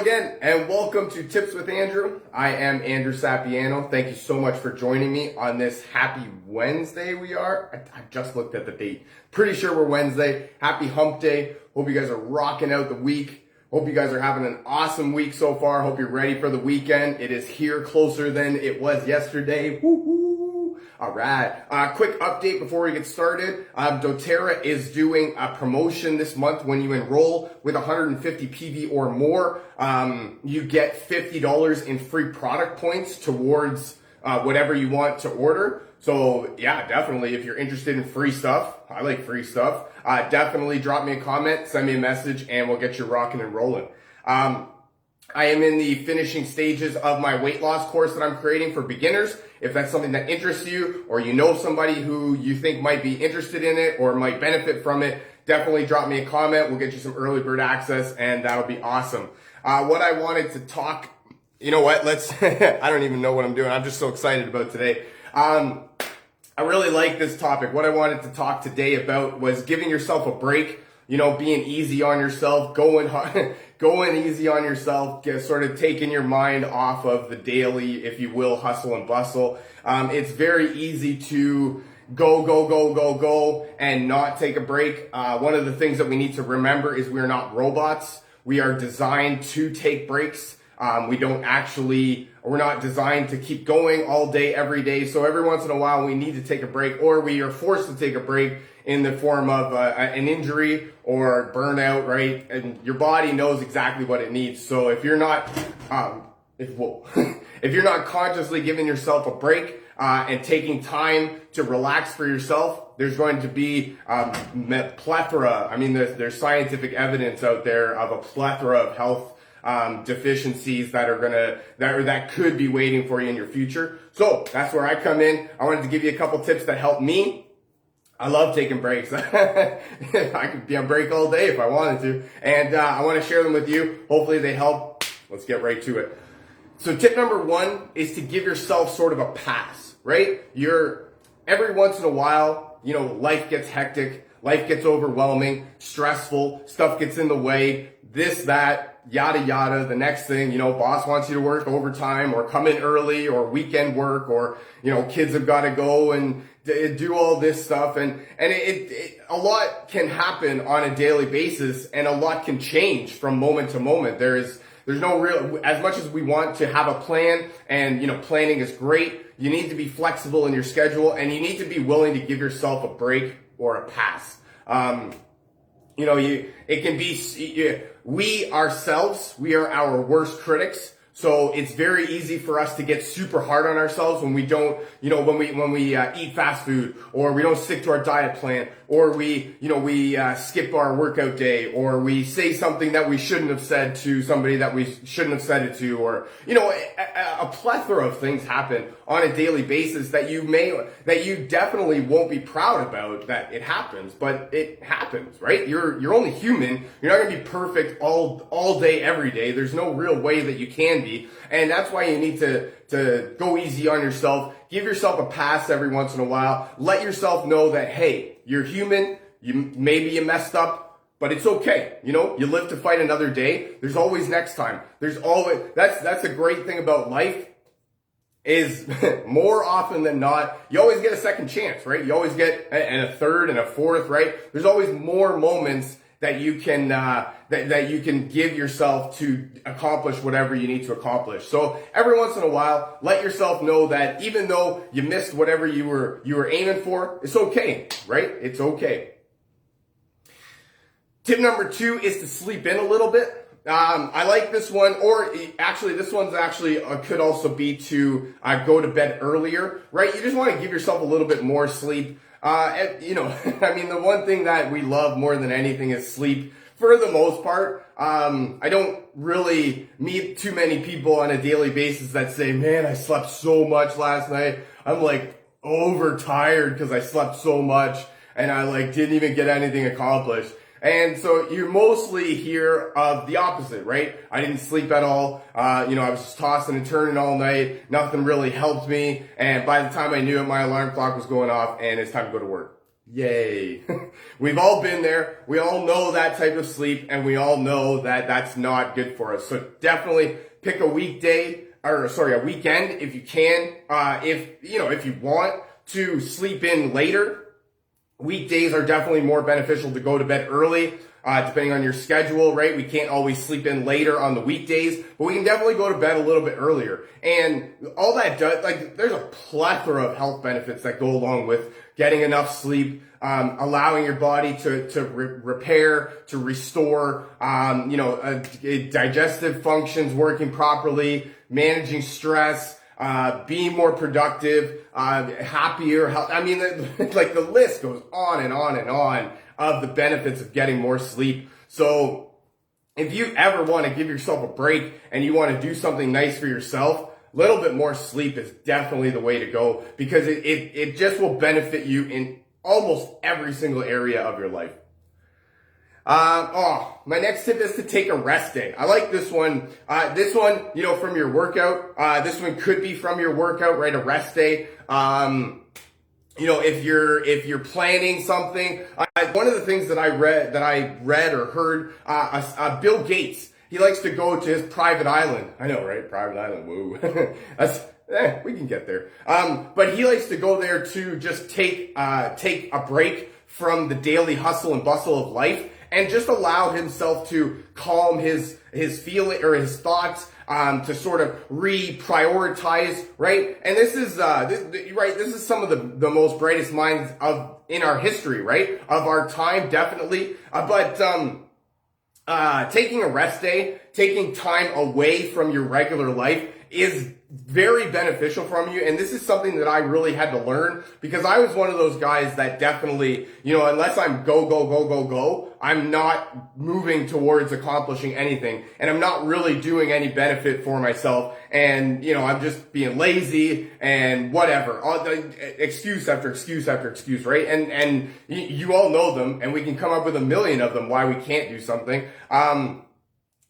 again, and welcome to Tips with Andrew. I am Andrew Sapiano. Thank you so much for joining me on this happy Wednesday I just looked at the date. Pretty sure we're Wednesday. Happy hump day. Hope you guys are rocking out the week. Hope you guys are having an awesome week so far. Hope you're ready for the weekend. It is here closer than it was yesterday. Woo-hoo. All right. Quick update before we get started. doTERRA is doing a promotion this month. When you enroll with 150 PV or more, you get $50 in free product points towards whatever you want to order. So yeah, definitely if you're interested in free stuff, I like free stuff, definitely drop me a comment, send me a message, and we'll get you rocking and rolling. I am in the finishing stages of my weight loss course that I'm creating for beginners. If that's something that interests you, or you know somebody who you think might be interested in it or might benefit from it, definitely drop me a comment. We'll get you some early bird access, and that'll be awesome. What I wanted to talk, you know what, I don't even know what I'm doing. I'm just so excited about today. I really like this topic. What I wanted to talk today about was giving yourself a break, being easy on yourself, going easy on yourself, sort of taking your mind off of the daily, if you will, hustle and bustle. It's very easy to go, and not take a break. One of the things that we need to remember is we're not robots. We are designed to take breaks. We're not designed to keep going all day, every day. So every once in a while, we need to take a break, or we are forced to take a break in the form of an injury or burnout, right? And your body knows exactly what it needs. So if you're not, if you're not consciously giving yourself a break, and taking time to relax for yourself, there's going to be plethora. I mean, there's scientific evidence out there of a plethora of health deficiencies that could be waiting for you in your future. So that's where I come in. I wanted to give you a couple tips that help me. I love taking breaks. I could be on break all day if I wanted to. And I want to share them with you. Hopefully they help. Let's get right to it. So tip number one is to give yourself sort of a pass, right? Every once in a while, life gets hectic, life gets overwhelming, stressful, stuff gets in the way, this, that, yada, yada. The next thing, boss wants you to work overtime or come in early or weekend work, or, kids have got to go and do all this stuff. And a lot can happen on a daily basis, and a lot can change from moment to moment. There's no real, as much as we want to have a plan, and, planning is great, you need to be flexible in your schedule, and you need to be willing to give yourself a break or a pass. It can be, we ourselves, we are our worst critics. So it's very easy for us to get super hard on ourselves when we don't, when we eat fast food, or we don't stick to our diet plan, or we skip our workout day, or we say something that we shouldn't have said to somebody that we shouldn't have said it to, or, a plethora of things happen on a daily basis that you definitely won't be proud about that it happens, but it happens, right? You're only human. You're not going to be perfect all day, every day. There's no real way that you can be. And that's why you need to go easy on yourself. Give yourself a pass every once in a while. Let yourself know that, hey, you're human. Maybe you messed up, but it's okay. You live to fight another day. There's always next time. That's the great thing about life, is more often than not, you always get a second chance, right? You always get a third and a fourth, right? There's always more moments that you can that you can give yourself to accomplish whatever you need to accomplish. So every once in a while, let yourself know that even though you missed whatever you were aiming for, it's okay, right? It's okay. Tip number two is to sleep in a little bit. I like this one, or actually this one's could also be to go to bed earlier, right? You just want to give yourself a little bit more sleep. I mean, the one thing that we love more than anything is sleep. For the most part, I don't really meet too many people on a daily basis that say, man, I slept so much last night. I'm overtired because I slept so much, and I didn't even get anything accomplished. And so you mostly hear of the opposite, right? I didn't sleep at all. I was just tossing and turning all night. Nothing really helped me. And by the time I knew it, my alarm clock was going off and it's time to go to work. Yay. We've all been there. We all know that type of sleep, and we all know that that's not good for us. So definitely pick a weekend if you can. If you want to sleep in later, weekdays are definitely more beneficial to go to bed early. Depending on your schedule, right? We can't always sleep in later on the weekdays, but we can definitely go to bed a little bit earlier. And all that does, there's a plethora of health benefits that go along with getting enough sleep, allowing your body to repair, to restore, digestive functions working properly, managing stress, being more productive, happier. The list goes on and on and on of the benefits of getting more sleep. So if you ever want to give yourself a break and you want to do something nice for yourself, a little bit more sleep is definitely the way to go, because it just will benefit you in almost every single area of your life. My next tip is to take a rest day. I like this one. From your workout. This one could be from your workout, right? A rest day. If you're planning something, one of the things that I read or heard, Bill Gates, he likes to go to his private island. I know, right? Private island. Woo. We can get there. But he likes to go there to just take a break from the daily hustle and bustle of life, and just allow himself to calm his feeling or his thoughts, to sort of reprioritize, right? And this is this is some of the most brightest minds in our history, right? Of our time, definitely. Taking a rest day, taking time away from your regular life is very beneficial from you. And this is something that I really had to learn, because I was one of those guys that definitely, unless I'm go, I'm not moving towards accomplishing anything, and I'm not really doing any benefit for myself. And, I'm just being lazy and whatever, excuse after excuse after excuse, right? And you all know them, and we can come up with a million of them why we can't do something.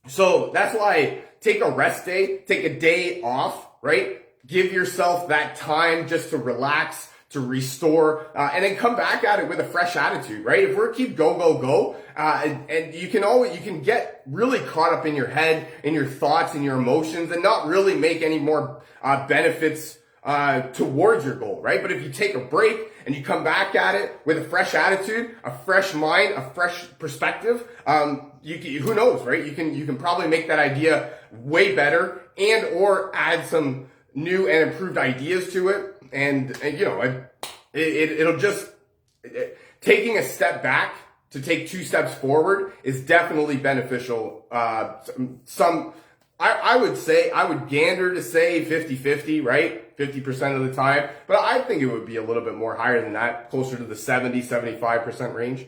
So that's why take a rest day, take a day off, right? Give yourself that time just to relax, to restore, and then come back at it with a fresh attitude, right? If we're keep go, and you can get really caught up in your head, in your thoughts, and your emotions, and not really make any more benefits towards your goal, right? But if you take a break and you come back at it with a fresh attitude, a fresh mind, a fresh perspective, who knows, right? You can probably make that idea way better, and or add some new and improved ideas to it. And it'll just, taking a step back to take 2 steps forward is definitely beneficial. I would gander to say 50-50, right? 50% of the time, but I think it would be a little bit more higher than that, closer to the 70-75% range.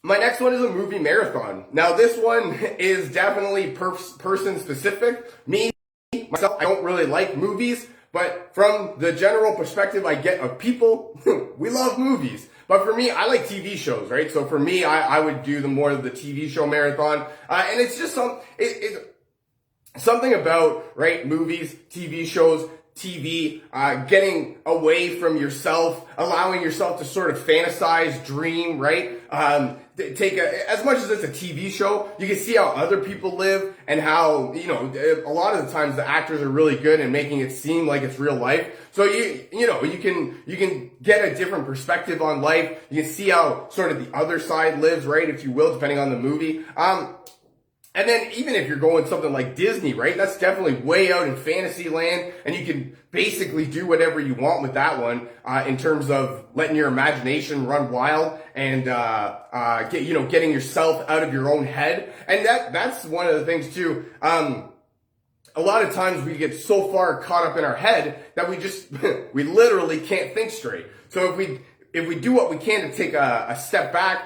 My next one is a movie marathon. Now, this one is definitely person specific. Myself, I don't really like movies, but from the general perspective I get of people, we love movies. But for me, I like TV shows, right? So for me, I would do more of the TV show marathon. And it's just it's something about, right, movies, TV shows, TV, getting away from yourself, allowing yourself to sort of fantasize, dream, right? As much as it's a TV show, you can see how other people live, and how, a lot of the times the actors are really good in making it seem like it's real life. So you can get a different perspective on life. You can see how sort of the other side lives, right, if you will, depending on the movie. And then even if you're going something like Disney, right, that's definitely way out in fantasy land, and you can basically do whatever you want with that one, in terms of letting your imagination run wild and, getting yourself out of your own head. And that's one of the things too. A lot of times we get so far caught up in our head that we literally can't think straight. So if we do what we can to take a step back,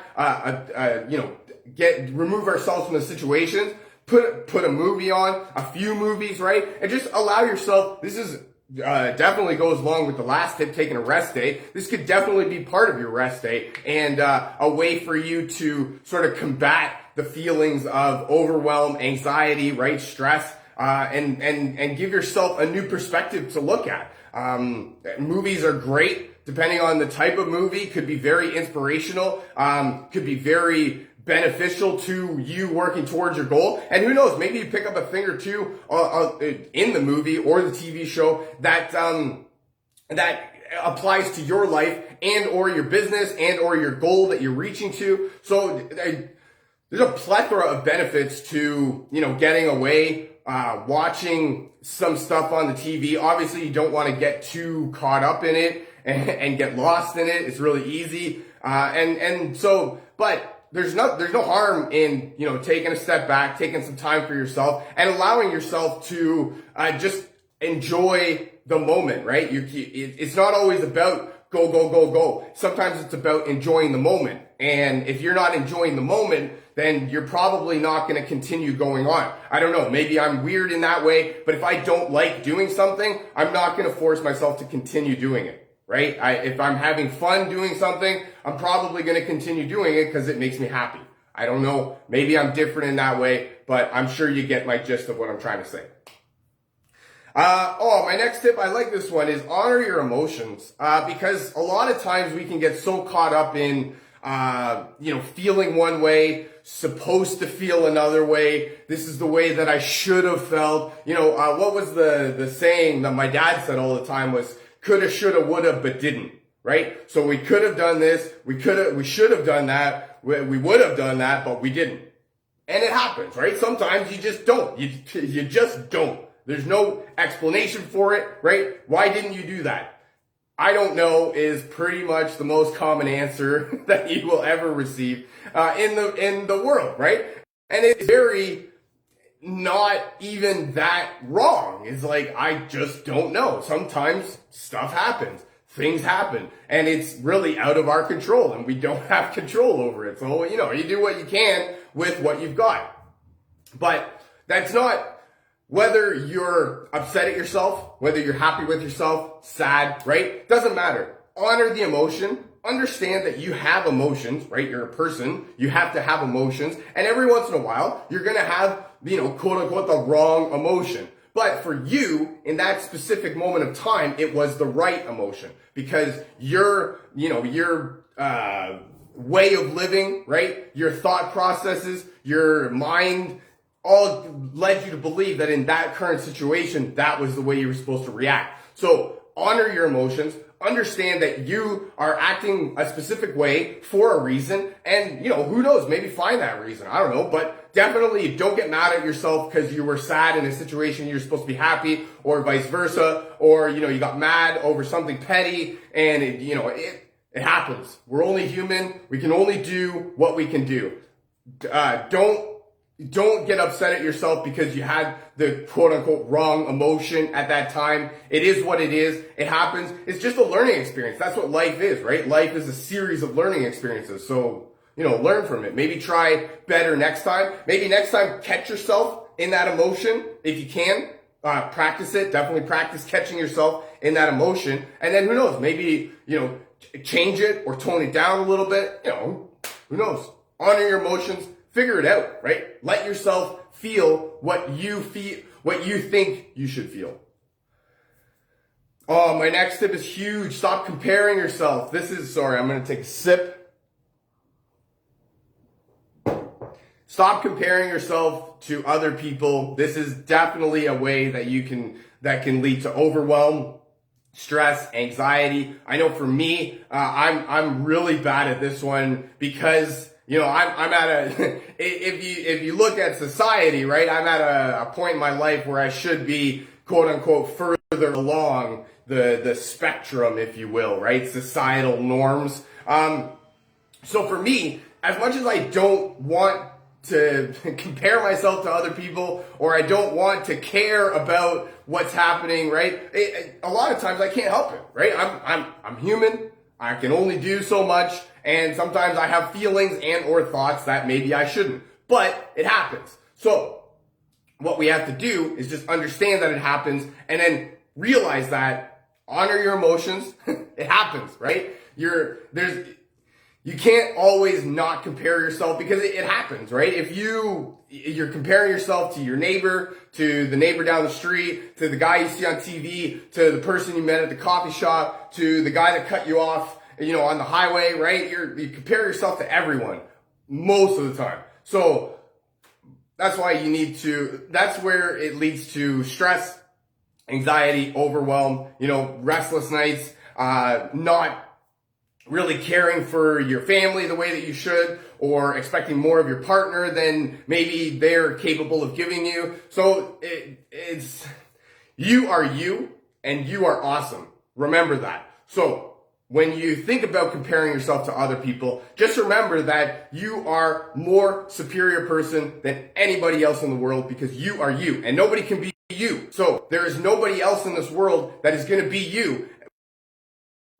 remove ourselves from the situations, put a movie on, a few movies, right? And just allow yourself, this is, definitely goes along with the last tip, taking a rest day. This could definitely be part of your rest day, and a way for you to sort of combat the feelings of overwhelm, anxiety, right? Stress, and give yourself a new perspective to look at. Movies are great, depending on the type of movie. Could be very inspirational, could be very beneficial to you working towards your goal. And who knows, maybe you pick up a thing or two in the movie or the TV show that applies to your life and or your business and or your goal that you're reaching to. So there's a plethora of benefits to, getting away, watching some stuff on the TV. Obviously, you don't want to get too caught up in it and get lost in it. It's really easy. But there's no harm in, taking a step back, taking some time for yourself and allowing yourself to, just enjoy the moment, right? It's not always about go, go, go, go. Sometimes it's about enjoying the moment. And if you're not enjoying the moment, then you're probably not going to continue going on. I don't know. Maybe I'm weird in that way, but if I don't like doing something, I'm not going to force myself to continue doing it. Right? If I'm having fun doing something, I'm probably going to continue doing it because it makes me happy. I don't know. Maybe I'm different in that way, but I'm sure you get my gist of what I'm trying to say. My next tip, I like this one, is honor your emotions. Because a lot of times we can get so caught up in, feeling one way, supposed to feel another way. This is the way that I should have felt. What was the saying that my dad said all the time was, coulda, shoulda, woulda, but didn't, right? So we could have done this, we should have done that, we would have done that, but we didn't. And it happens, right? Sometimes you just don't. You just don't. There's no explanation for it, right? Why didn't you do that? I don't know is pretty much the most common answer that you will ever receive in the world, right? And it's very not even that wrong. It's like, I just don't know. Sometimes stuff happens, things happen, and it's really out of our control, and we don't have control over it. So, you do what you can with what you've got. But that's not, whether you're upset at yourself, whether you're happy with yourself, sad, right? Doesn't matter. Honor the emotion. Understand that you have emotions, right? You're a person. You have to have emotions. And every once in a while, you're going to have, quote unquote, the wrong emotion. But for you, in that specific moment of time, it was the right emotion because your way of living, right? Your thought processes, your mind, all led you to believe that in that current situation, that was the way you were supposed to react. So honor your emotions. Understand that you are acting a specific way for a reason. And, who knows, maybe find that reason. I don't know. But definitely don't get mad at yourself because you were sad in a situation you're supposed to be happy, or vice versa. Or, you got mad over something petty and, it happens. We're only human. We can only do what we can do. Don't get upset at yourself because you had the quote unquote wrong emotion at that time. It is what it is. It happens. It's just a learning experience. That's what life is, right? Life is a series of learning experiences. So, learn from it. Maybe try better next time. Maybe next time catch yourself in that emotion if you can. Practice it. Definitely practice catching yourself in that emotion. And then who knows? Maybe, change it or tone it down a little bit. Who knows? Honor your emotions. Figure it out, right? Let yourself feel what you think you should feel. Oh, my next tip is huge. Stop comparing yourself. I'm going to take a sip. Stop comparing yourself to other people. This is definitely a way that can lead to overwhelm, stress, anxiety. I know for me, I'm really bad at this one because I'm at if you look at society, right, I'm at a point in my life where I should be, quote unquote, further along the spectrum, if you will, right? Societal norms. So for me, as much as I don't want to compare myself to other people, or I don't want to care about what's happening, right? A lot of times I can't help it, right? I'm human. I can only do so much, and sometimes I have feelings and or thoughts that maybe I shouldn't, but it happens. So what we have to do is just understand that it happens and then realize that, honor your emotions. It happens, right? you can't always not compare yourself because it happens, right? If you're comparing yourself to your neighbor, to the neighbor down the street, to the guy you see on TV, to the person you met at the coffee shop, to the guy that cut you off, on the highway, right? You compare yourself to everyone most of the time. So that's why that's where it leads to stress, anxiety, overwhelm, restless nights, not really caring for your family the way that you should, or expecting more of your partner than maybe they're capable of giving you. So it's you are you, and you are awesome. Remember that. So when you think about comparing yourself to other people, just remember that you are more superior person than anybody else in the world, because you are you, and nobody can be you. So there is nobody else in this world that is going to be you,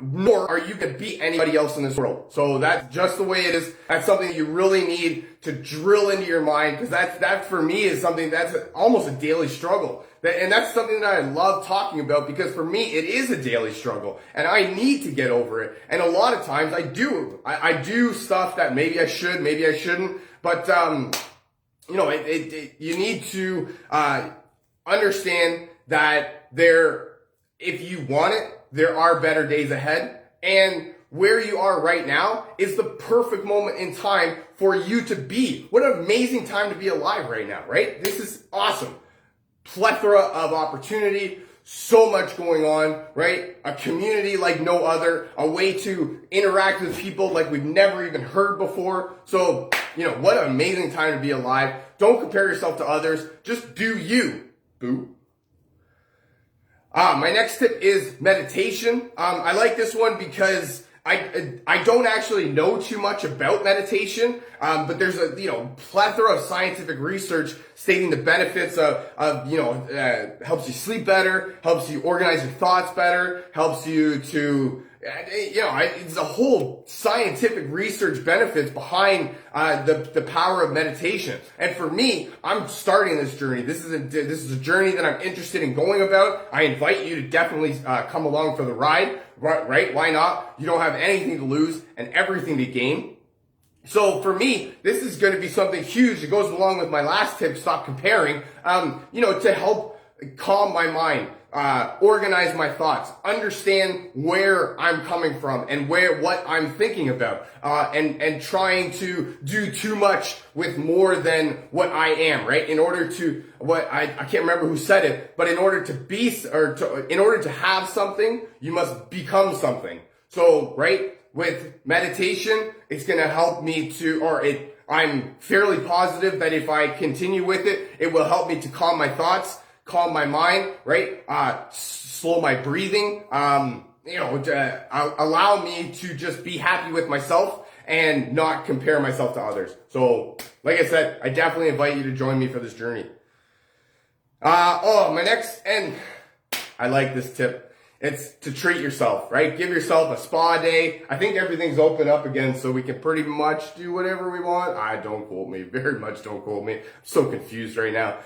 nor are you going to beat anybody else in this world. So that's just the way it is. That's something that you really need to drill into your mind, because that for me is something that's almost a daily struggle. And that's something that I love talking about, because for me it is a daily struggle and I need to get over it. And a lot of times I do stuff that maybe I should, maybe I shouldn't, but you need to understand that if you want it, there are better days ahead, and where you are right now is the perfect moment in time for you to be. What an amazing time to be alive right now, right? This is awesome. Plethora of opportunity, so much going on, right? A community like no other, a way to interact with people like we've never even heard before. So, what an amazing time to be alive. Don't compare yourself to others. Just do you, boo. My next tip is meditation. I like this one because I don't actually know too much about meditation, but there's a plethora of scientific research stating the benefits of helps you sleep better, helps you organize your thoughts better, helps you to it's a whole scientific research benefits behind the power of meditation. And for me, I'm starting this journey. This is a journey that I'm interested in going about. I invite you to definitely come along for the ride. Right? Why not? You don't have anything to lose and everything to gain. So for me, this is going to be something huge. It goes along with my last tip, stop comparing, to help calm my mind, organize my thoughts, understand where I'm coming from and what I'm thinking about, and trying to do too much with more than what I am, right? In order to, I can't remember who said it, but in order to have something, you must become something. So, right? With meditation, it's going to help me I'm fairly positive that if I continue with it, it will help me to calm my thoughts, calm my mind, right? Slow my breathing, allow me to just be happy with myself and not compare myself to others. So, like I said, I definitely invite you to join me for this journey. My next, and I like this tip. It's to treat yourself, right? Give yourself a spa day. I think everything's open up again, so we can pretty much do whatever we want. Don't quote me. Very much don't quote me. I'm so confused right now.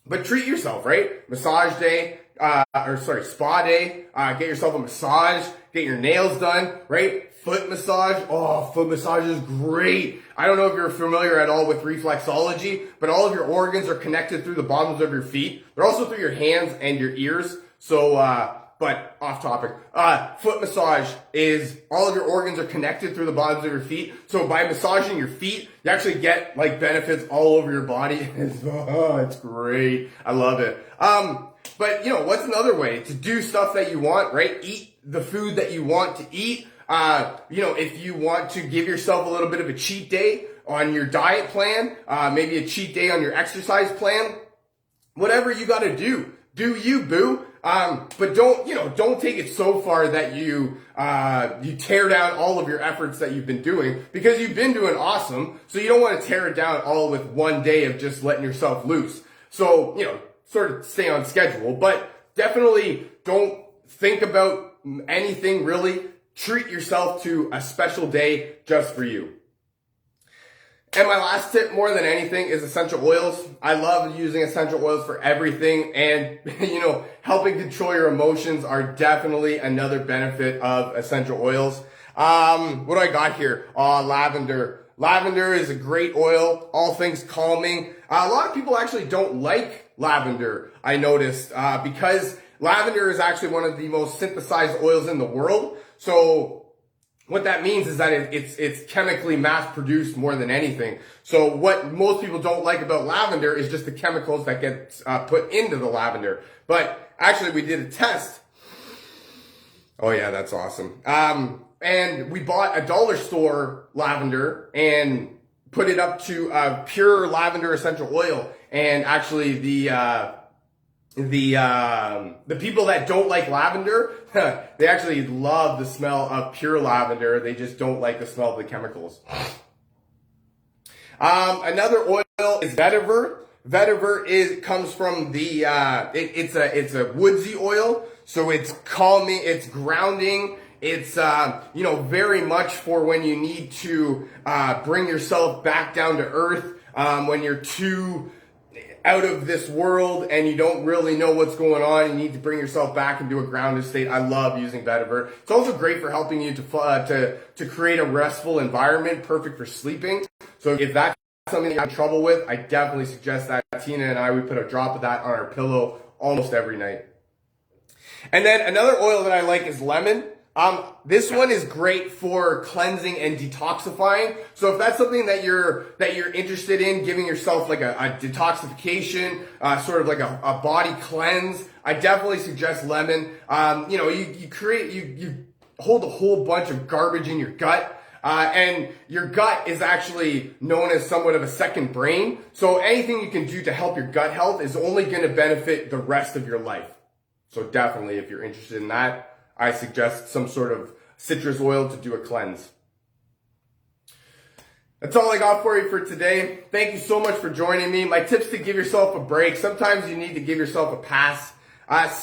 But treat yourself, right? Massage day, spa day. Get yourself a massage. Get your nails done, right? Foot massage. Oh, foot massage is great. I don't know if you're familiar at all with reflexology, but all of your organs are connected through the bottoms of your feet. They're also through your hands and your ears. So, but off topic, foot massage is all of your organs are connected through the bottoms of your feet. So by massaging your feet, you actually get benefits all over your body. It's great. I love it. But what's another way to do stuff that you want, right? Eat the food that you want to eat. If you want to give yourself a little bit of a cheat day on your diet plan, maybe a cheat day on your exercise plan, whatever you gotta do you, boo. But don't take it so far that you tear down all of your efforts that you've been doing, because you've been doing awesome. So you don't want to tear it down all with one day of just letting yourself loose. So, sort of stay on schedule, but definitely don't think about anything really. Treat yourself to a special day just for you. And my last tip, more than anything, is essential oils. I love using essential oils for everything, and helping control your emotions are definitely another benefit of essential oils. What do I got here? Lavender. Lavender is a great oil, all things calming. A lot of people actually don't like lavender, I noticed, because lavender is actually one of the most synthesized oils in the world. So what that means is that it's chemically mass produced more than anything. So what most people don't like about lavender is just the chemicals that get put into the lavender. But actually we did a test. Oh yeah, that's awesome. And we bought a dollar store lavender and put it up to pure lavender essential oil. And actually the people that don't like lavender, they actually love the smell of pure lavender. They just don't like the smell of the chemicals. Another oil is vetiver. Vetiver comes from the it's a woodsy oil, so it's calming, it's grounding. It's very much for when you need to bring yourself back down to earth, when you're too out of this world and you don't really know what's going on. You need to bring yourself back into a grounded state. I love using vetiver. It's also great for helping you to create a restful environment, perfect for sleeping. So if that's something you're having trouble with, I definitely suggest that. Tina and I, we put a drop of that on our pillow almost every night. And then another oil that I like is lemon. This one is great for cleansing and detoxifying. So if that's something that you're interested in, giving yourself like a detoxification, sort of like a body cleanse, I definitely suggest lemon. You hold a whole bunch of garbage in your gut. And your gut is actually known as somewhat of a second brain. So anything you can do to help your gut health is only going to benefit the rest of your life. So definitely, if you're interested in that, I suggest some sort of citrus oil to do a cleanse. That's all I got for you for today. Thank you so much for joining me. My tips to give yourself a break. Sometimes you need to give yourself a pass.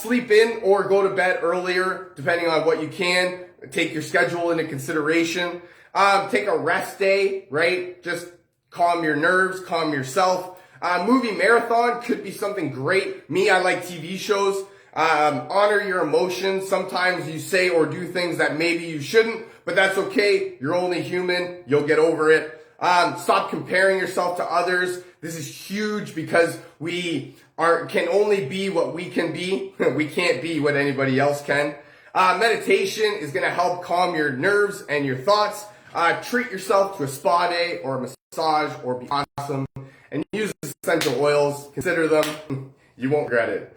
Sleep in or go to bed earlier, depending on what you can. Take your schedule into consideration. Take a rest day, right? Just calm your nerves, calm yourself. Movie marathon could be something great. Me, I like TV shows. Honor your emotions. Sometimes you say or do things that maybe you shouldn't, but that's okay. You're only human. You'll get over it. Stop comparing yourself to others. This is huge because we can only be what we can be. We can't be what anybody else can. Meditation is going to help calm your nerves and your thoughts. Treat yourself to a spa day or a massage or be awesome. And use essential oils. Consider them. You won't regret it.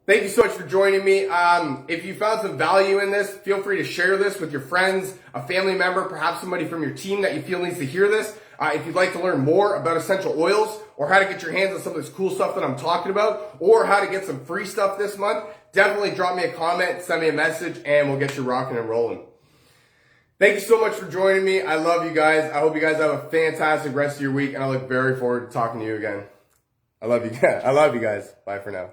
Thank you so much for joining me. If you found some value in this, feel free to share this with your friends, a family member, perhaps somebody from your team that you feel needs to hear this. If you'd like to learn more about essential oils or how to get your hands on some of this cool stuff that I'm talking about or how to get some free stuff this month, definitely drop me a comment, send me a message, and we'll get you rocking and rolling. Thank you so much for joining me. I love you guys. I hope you guys have a fantastic rest of your week, and I look very forward to talking to you again. I love you guys. Bye for now.